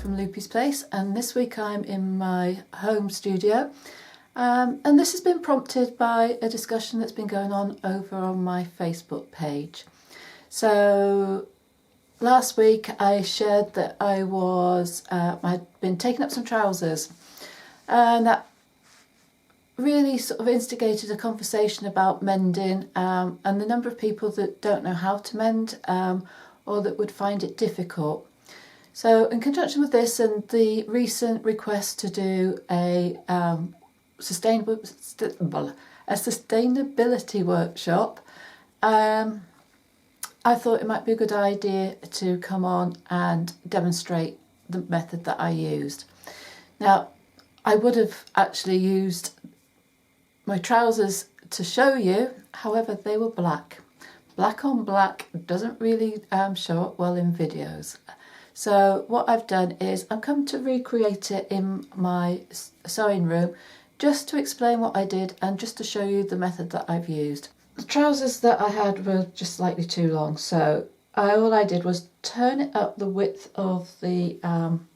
from Loopy's place, and this week I'm in my home studio, and this has been prompted by a discussion that's been going on over on my Facebook page. So last week I shared that I'd been taking up some trousers, and that really sort of instigated a conversation about mending, and the number of people that don't know how to mend or that would find it difficult. So in conjunction with this and the recent request to do a sustainability workshop, I thought it might be a good idea to come on and demonstrate the method that I used. Now, I would have actually used my trousers to show you, however they were black. Black on black doesn't really show up well in videos. So what I've done is I've come to recreate it in my sewing room just to explain what I did and just to show you the method that I've used. The trousers that I had were just slightly too long, so all I did was turn it up the width of the hem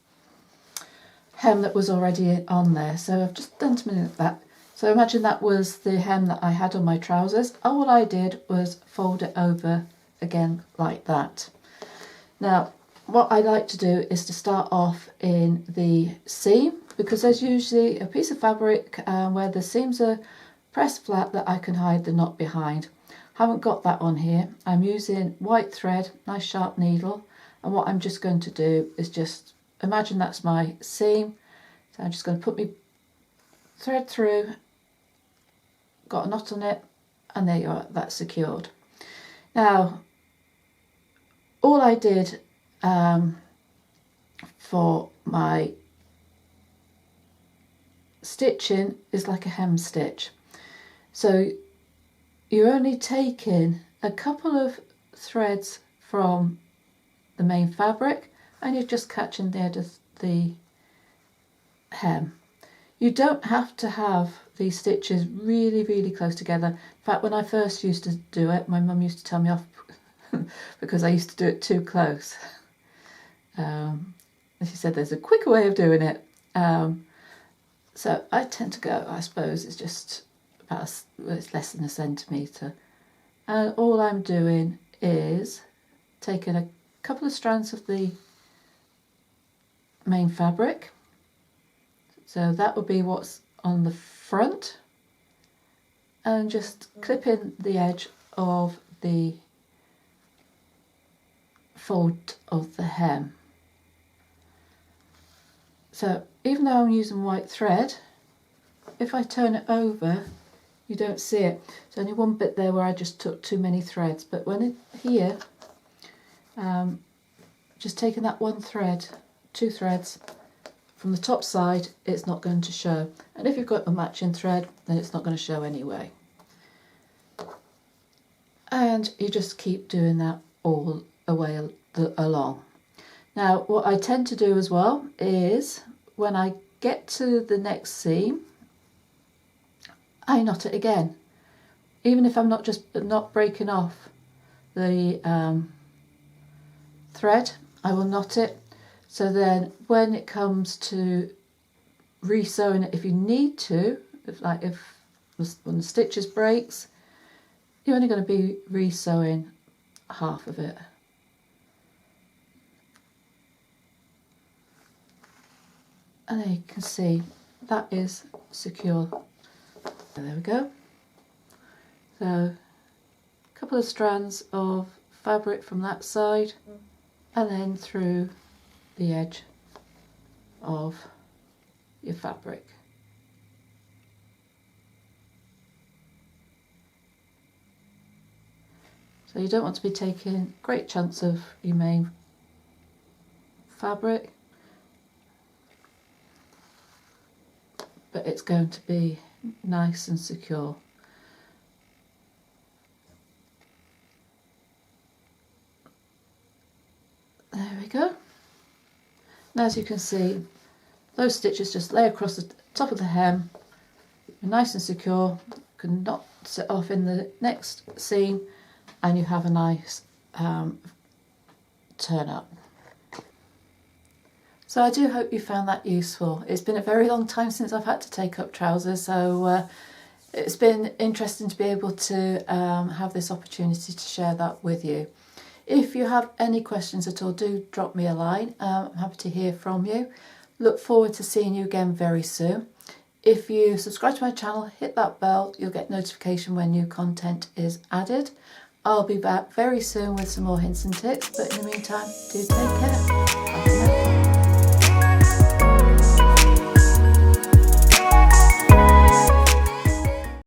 that was already on there. So I've just done something like that. So imagine that was the hem that I had on my trousers. All I did was fold it over again like that. Now, what I like to do is to start off in the seam, because there's usually a piece of fabric where the seams are pressed flat that I can hide the knot behind. Haven't got that on here. I'm using white thread, nice sharp needle, and what I'm just going to do is just imagine that's my seam. So I'm just going to put my thread through, got a knot on it, and there you are, that's secured. Now, all I did for my stitching is like a hem stitch. So you're only taking a couple of threads from the main fabric and you're just catching the edge of the hem. You don't have to have these stitches really, really close together. In fact, when I first used to do it, my mum used to tell me off because I used to do it too close. She said there's a quicker way of doing it. So I tend to go, I suppose, it's just about it's less than a centimetre. And all I'm doing is taking a couple of strands of the main fabric. So that would be what's on the front, and just clipping the edge of the fold of the hem. So even though I'm using white thread, if I turn it over, you don't see it. There's only one bit there where I just took too many threads, but here, just taking that one thread, two threads from the top side, it's not going to show. And if you've got a matching thread, then it's not going to show anyway. And you just keep doing that all the way along. Now, what I tend to do as well is when I get to the next seam, I knot it again. Even if I'm not breaking off the thread, I will knot it. So then when it comes to re-sewing it, if you need to, when the stitches breaks, you're only going to be re-sewing half of it. And there you can see that is secure. There we go. So a couple of strands of fabric from that side and then through the edge of your fabric. So you don't want to be taking great chunks of your main fabric, but it's going to be nice and secure. There we go. And as you can see, those stitches just lay across the top of the hem, nice and secure. You can knot it off in the next seam and you have a nice turn up. So I do hope you found that useful. It's been a very long time since I've had to take up trousers, so it's been interesting to be able to have this opportunity to share that with you. If you have any questions at all, do drop me a line. I'm happy to hear from you. Look forward to seeing you again very soon. If you subscribe to my channel, hit that bell, you'll get notification when new content is added. I'll be back very soon with some more hints and tips, but in the meantime, do take care.